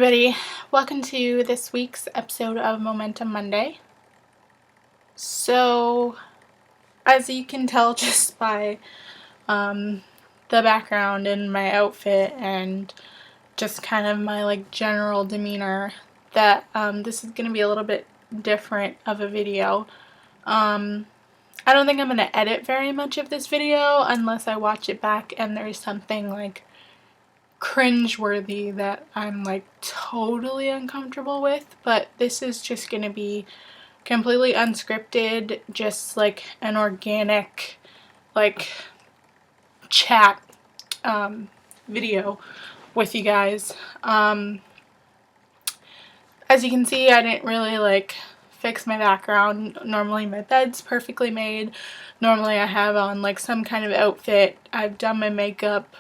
everybody, welcome to this week's episode of Momentum Monday. So, as you can tell just by the background and my outfit and just kind of my general demeanor, that this is going to be a little bit different of a video. I don't think I'm going to edit very much of this video unless I watch it back and there's something cringeworthy that I'm totally uncomfortable with, but this is just gonna be completely unscripted, just an organic chat video with you guys. As you can see, I didn't really fix my background. Normally my bed's perfectly made. Normally I have on some kind of outfit. I've done my makeup.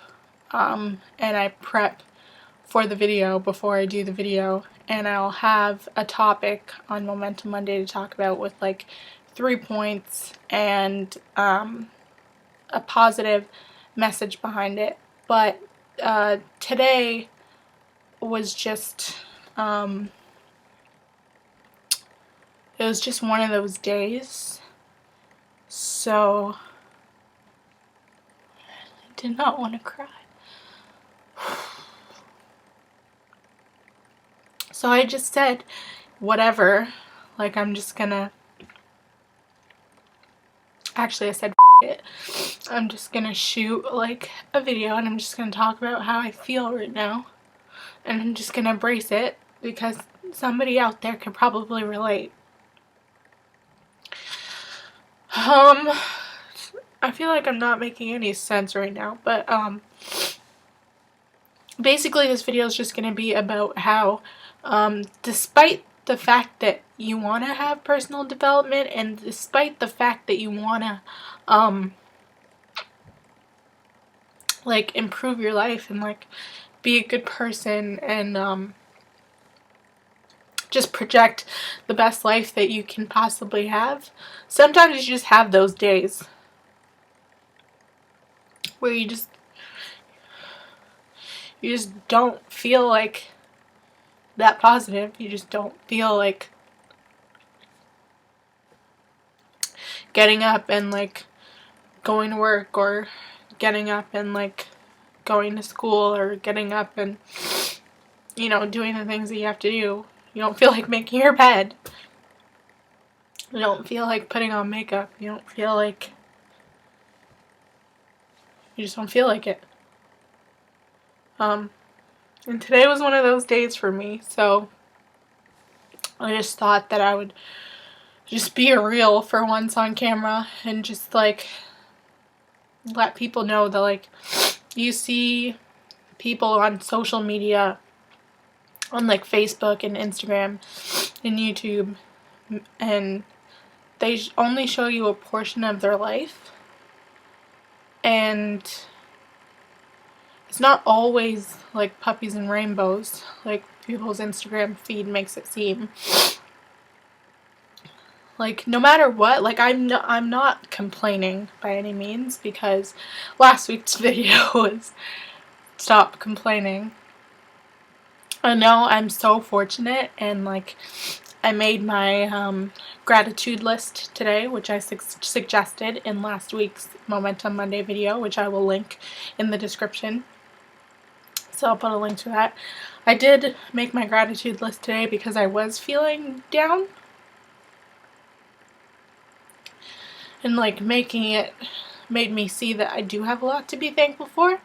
And I prep for the video before I do the video, and I'll have a topic on Momentum Monday to talk about with 3 points and a positive message behind it. But today was just it was just one of those days, so I did not want to cry. So I just said, whatever, I'm just gonna, actually I said it, I'm just gonna shoot a video and I'm just gonna talk about how I feel right now, and I'm just gonna embrace it because somebody out there could probably relate. I feel like I'm not making any sense right now, but basically this video is just gonna be about how despite the fact that you want to have personal development, and despite the fact that you want to improve your life and be a good person and just project the best life that you can possibly have, sometimes you just have those days where you just don't feel that positive. You just don't feel getting up and going to work, or getting up and going to school, or getting up and doing the things that you have to do. You don't feel like making your bed. You don't feel like putting on makeup. You don't feel you just don't feel like it. And today was one of those days for me, so I just thought that I would just be real for once on camera and just let people know that you see people on social media, on Facebook and Instagram and YouTube, and they only show you a portion of their life, and it's not always puppies and rainbows like people's Instagram feed makes it seem. No matter what, I'm not complaining by any means, because last week's video was stop complaining. I know I'm so fortunate, and I made my gratitude list today, which I suggested in last week's Momentum Monday video, which I will link in the description. So I'll put a link to that. I did make my gratitude list today because I was feeling down. And making it made me see that I do have a lot to be thankful for.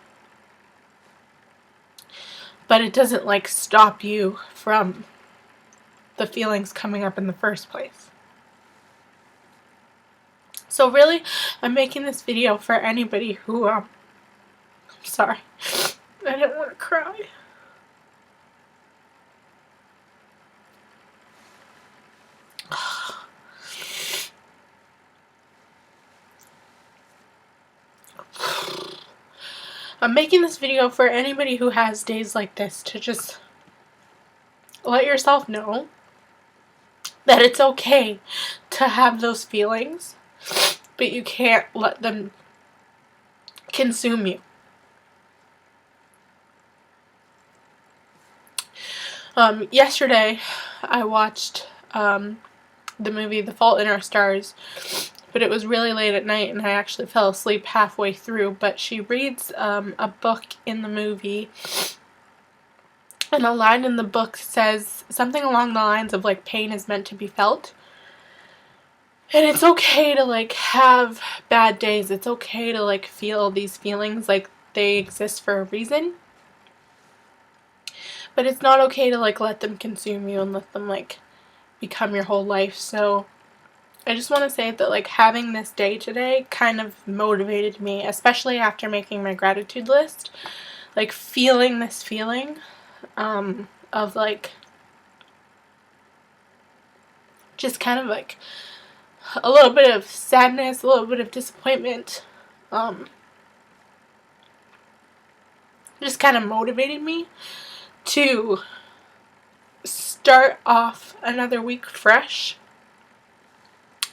But it doesn't stop you from the feelings coming up in the first place. So really, I'm making this video for anybody who, I'm sorry, I didn't want to cry. I'm making this video for anybody who has days like this, to just let yourself know that it's okay to have those feelings, but you can't let them consume you. Yesterday I watched the movie The Fault in Our Stars, but it was really late at night and I actually fell asleep halfway through. But she reads a book in the movie, and a line in the book says something along the lines of like, pain is meant to be felt. And it's okay to like have bad days. It's okay to like feel these feelings, like they exist for a reason. But it's not okay to like let them consume you and let them like become your whole life. So I just want to say that like having this day today kind of motivated me, especially after making my gratitude list. Like feeling this feeling of like just kind of like a little bit of sadness, a little bit of disappointment, just kind of motivated me to start off another week fresh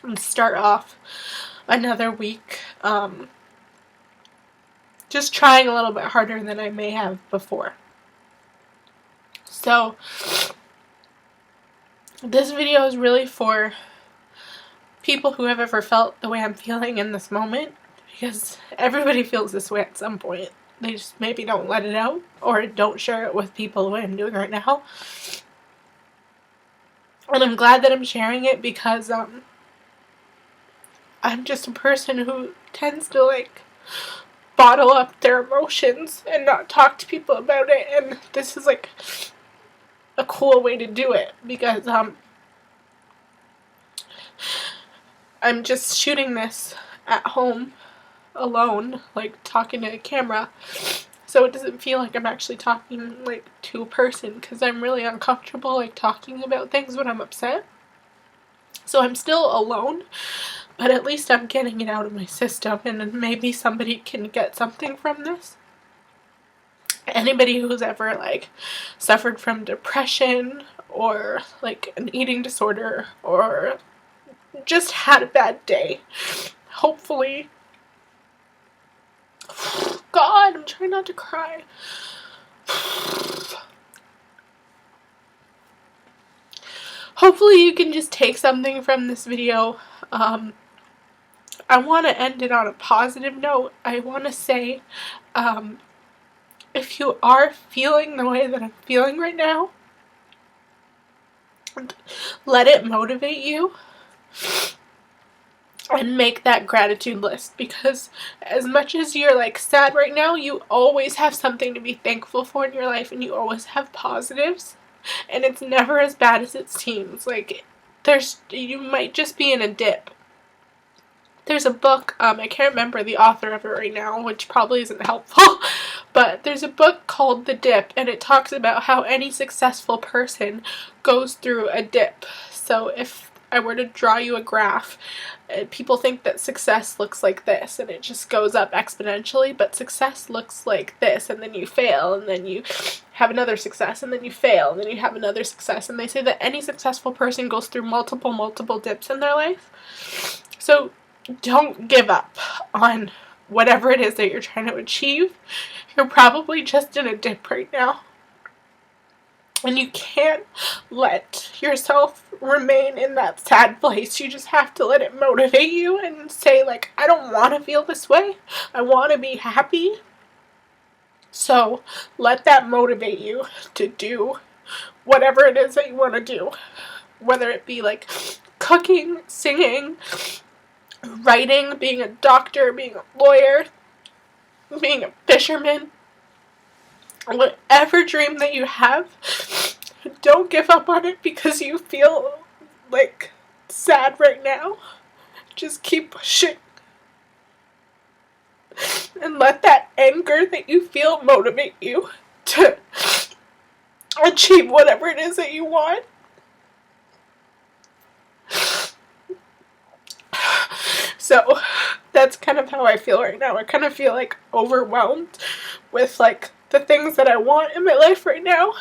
and start off another week just trying a little bit harder than I may have before. So this video is really for people who have ever felt the way I'm feeling in this moment, because everybody feels this way at some point. They just maybe don't let it out or don't share it with people the way I'm doing right now. And I'm glad that I'm sharing it because I'm just a person who tends to like bottle up their emotions and not talk to people about it, and this is like a cool way to do it because I'm just shooting this at home alone, like talking to a camera, so it doesn't feel like I'm actually talking like to a person, because I'm really uncomfortable like talking about things when I'm upset. So I'm still alone, but at least I'm getting it out of my system, and maybe somebody can get something from this. Anybody who's ever like suffered from depression or like an eating disorder or just had a bad day, hopefully, God, I'm trying not to cry. Hopefully you can just take something from this video. I want to end it on a positive note. I want to say, if you are feeling the way that I'm feeling right now, let it motivate you and make that gratitude list, because as much as you're like sad right now, you always have something to be thankful for in your life, and you always have positives, and it's never as bad as it seems. Like you might just be in a dip. There's a book, I can't remember the author of it right now, which probably isn't helpful, but there's a book called The Dip, and it talks about how any successful person goes through a dip. So if I were to draw you a graph, people think that success looks like this, and it just goes up exponentially, but success looks like this, and then you fail, and then you have another success, and then you fail, and then you have another success, and they say that any successful person goes through multiple dips in their life. So don't give up on whatever it is that you're trying to achieve. You're probably just in a dip right now, and you can't let yourself remain in that sad place. You just have to let it motivate you and say like, I don't want to feel this way. I want to be happy. So let that motivate you to do whatever it is that you want to do. Whether it be like cooking, singing, writing, being a doctor, being a lawyer, being a fisherman, whatever dream that you have, don't give up on it because you feel like sad right now. Just keep pushing and let that anger that you feel motivate you to achieve whatever it is that you want. So that's kind of how I feel right now. I kind of feel like overwhelmed with like the things that I want in my life right now.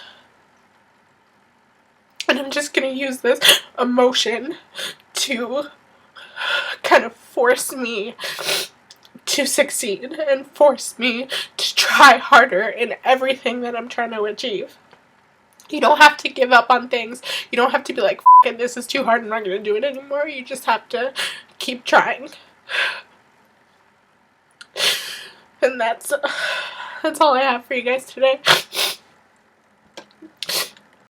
And I'm just going to use this emotion to kind of force me to succeed and force me to try harder in everything that I'm trying to achieve. You don't have to give up on things. You don't have to be like, F it, this is too hard, I'm not going to do it anymore. You just have to keep trying. And that's all I have for you guys today.